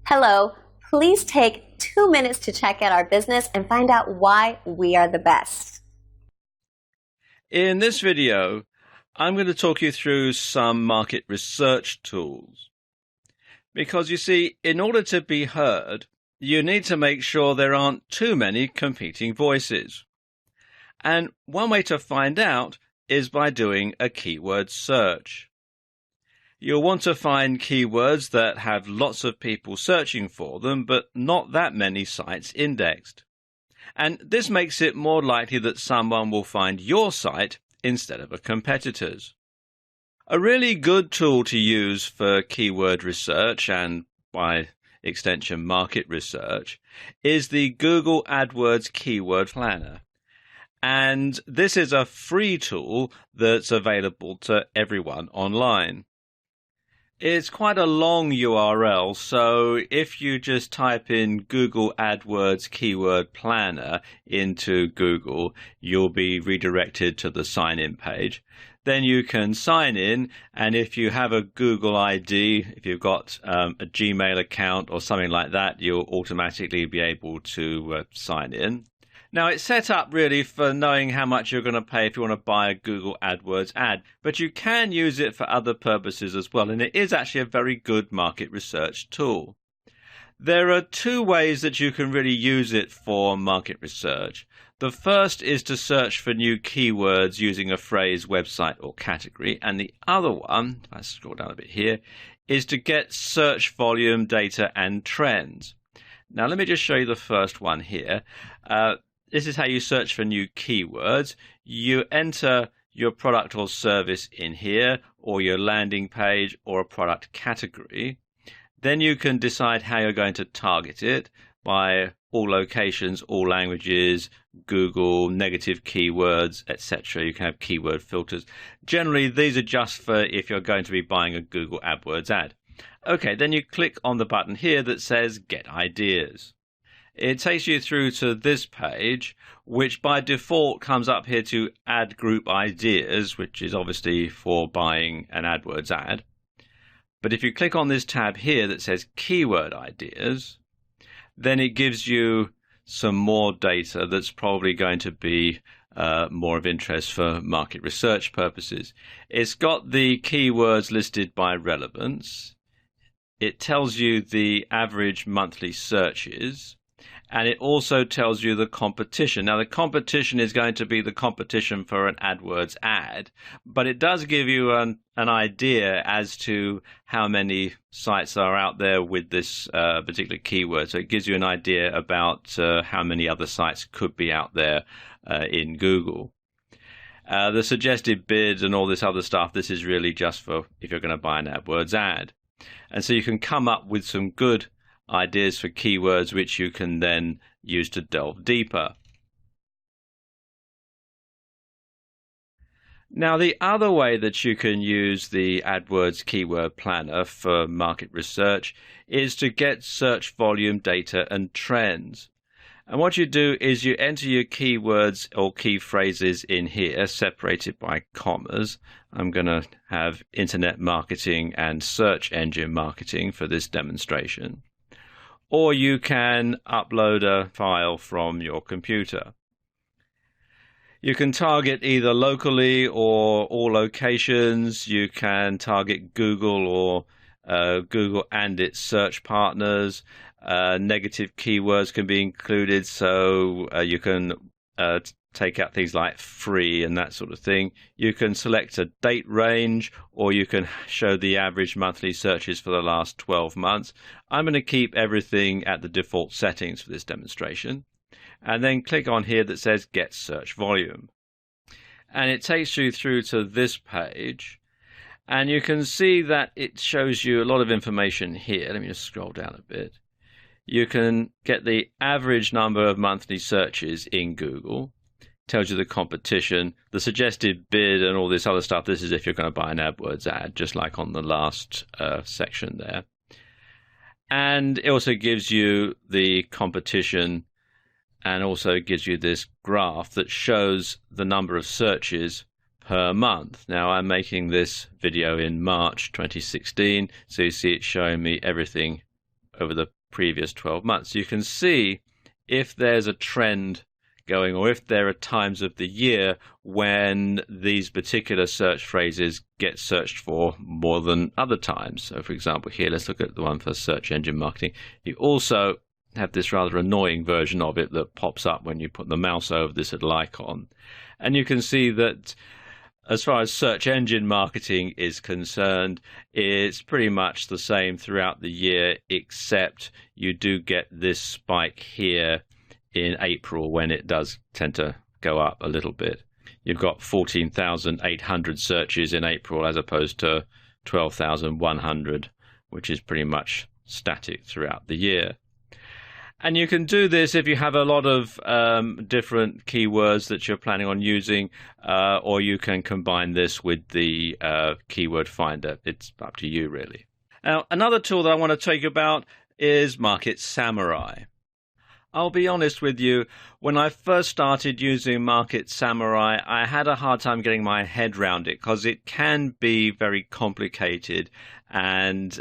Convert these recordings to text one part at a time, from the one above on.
Hello, please take 2 minutes to check out our business and find out why we are the best. In this video, I'm going to talk you through some market research tools. Because you see, in order to be heard, you need to make sure there aren't too many competing voices. And one way to find out is by doing a keyword search. You'll want to find keywords that have lots of people searching for them, but not that many sites indexed. And this makes it more likely that someone will find your site instead of a competitor's. A really good tool to use for keyword research, and by extension market research, is the Google AdWords Keyword Planner. And this is a free tool that's available to everyone online. It's quite a long URL, so if you just type in Google AdWords Keyword Planner into Google, you'll be redirected to the sign-in page. Then you can sign in, and if you have a Google ID, if you've got a Gmail account or something like that, you'll automatically be able to sign in. Now, it's set up really for knowing how much you're going to pay if you want to buy a Google AdWords ad, but you can use it for other purposes as well, and it is actually a very good market research tool. There are two ways that you can really use it for market research. The first is to search for new keywords using a phrase, website, or category, and the other one, if I scroll down a bit here, is to get search volume data and trends. Now, let me just show you the first one here. This is how you search for new keywords. You enter your product or service in here, or your landing page, or a product category. Then you can decide how you're going to target it by all locations, all languages, Google, negative keywords, etc. You can have keyword filters. Generally, these are just for if you're going to be buying a Google AdWords ad. Okay, then you click on the button here that says Get Ideas. It takes you through to this page, which by default comes up here to Ad Group Ideas, which is obviously for buying an AdWords ad. But if you click on this tab here that says Keyword Ideas, then it gives you some more data that's probably going to be more of interest for market research purposes. It's got the keywords listed by relevance. It tells you the average monthly searches. And it also tells you the competition. Now, the competition is going to be the competition for an AdWords ad, but it does give you an idea as to how many sites are out there with this particular keyword. So it gives you an idea about how many other sites could be out there in Google. The suggested bid and all this other stuff, this is really just for if you're going to buy an AdWords ad. And so you can come up with some good ideas for keywords which you can then use to delve deeper. Now, the other way that you can use the AdWords Keyword Planner for market research is to get search volume data and trends. And what you do is you enter your keywords or key phrases in here, separated by commas. I'm going to have internet marketing and search engine marketing for this demonstration. Or you can upload a file from your computer. You can target either locally or all locations. You can target Google or Google and its search partners. Negative keywords can be included, so you can take out things like free and that sort of thing. You can select a date range, or you can show the average monthly searches for the last 12 months. I'm going to keep everything at the default settings for this demonstration. And then click on here that says Get Search Volume. And it takes you through to this page. And you can see that it shows you a lot of information here. Let me just scroll down a bit. You can get the average number of monthly searches in Google. Tells you the competition, the suggested bid, and all this other stuff. This is if you're going to buy an AdWords ad, just like on the last section there. And it also gives you the competition, and also gives you this graph that shows the number of searches per month. Now, I'm making this video in March 2016, so you see it showing me everything over the previous 12 months. You can see if there's a trend going, or if there are times of the year when these particular search phrases get searched for more than other times. So for example, here, let's look at the one for search engine marketing. You also have this rather annoying version of it that pops up when you put the mouse over this little icon. And you can see that as far as search engine marketing is concerned, it's pretty much the same throughout the year, except you do get this spike here in April when it does tend to go up a little bit. You've got 14,800 searches in April as opposed to 12,100, which is pretty much static throughout the year. And you can do this if you have a lot of different keywords that you're planning on using, or you can combine this with the keyword finder. It's up to you, really. Now, another tool that I want to tell you about is Market Samurai. I'll be honest with you, when I first started using Market Samurai, I had a hard time getting my head around it because it can be very complicated, and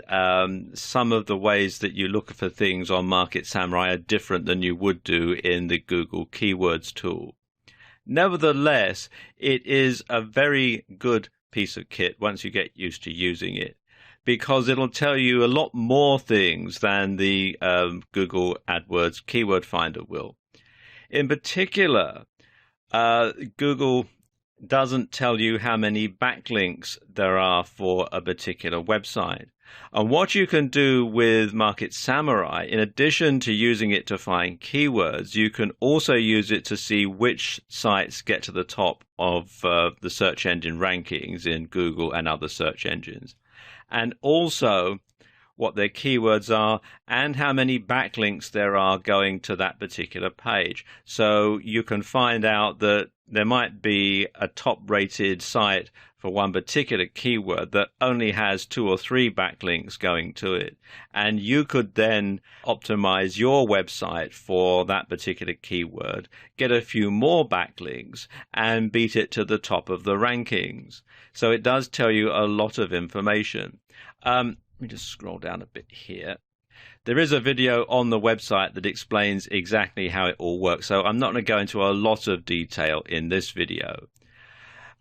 some of the ways that you look for things on Market Samurai are different than you would do in the Google Keywords tool. Nevertheless, it is a very good piece of kit once you get used to using it, because it'll tell you a lot more things than the Google AdWords keyword finder will. In particular, Google doesn't tell you how many backlinks there are for a particular website. And what you can do with Market Samurai, in addition to using it to find keywords, you can also use it to see which sites get to the top of the search engine rankings in Google and other search engines, and also what their keywords are and how many backlinks there are going to that particular page. So you can find out that there might be a top-rated site for one particular keyword that only has 2 or 3 backlinks going to it. And you could then optimize your website for that particular keyword, get a few more backlinks, and beat it to the top of the rankings. So it does tell you a lot of information. Let me just scroll down a bit here. There is a video on the website that explains exactly how it all works, so I'm not going to go into a lot of detail in this video.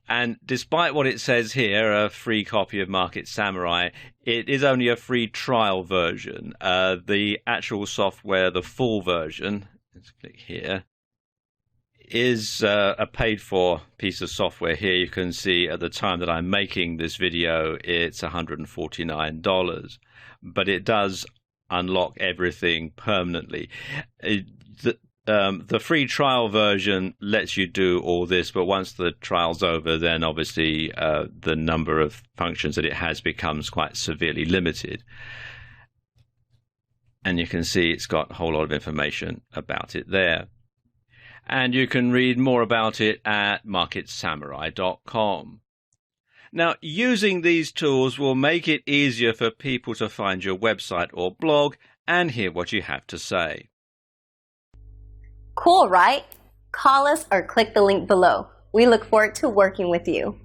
And despite what it says here, a free copy of Market Samurai, it is only a free trial version. The actual software, the full version, let's click here, is a paid-for piece of software. Here you can see at the time that I'm making this video, it's $149, but it does unlock everything permanently. The free trial version lets you do all this, but once the trial's over, then obviously the number of functions that it has becomes quite severely limited. And you can see it's got a whole lot of information about it there. And you can read more about it at MarketSamurai.com. Now, using these tools will make it easier for people to find your website or blog and hear what you have to say. Cool, right? Call us or click the link below. We look forward to working with you.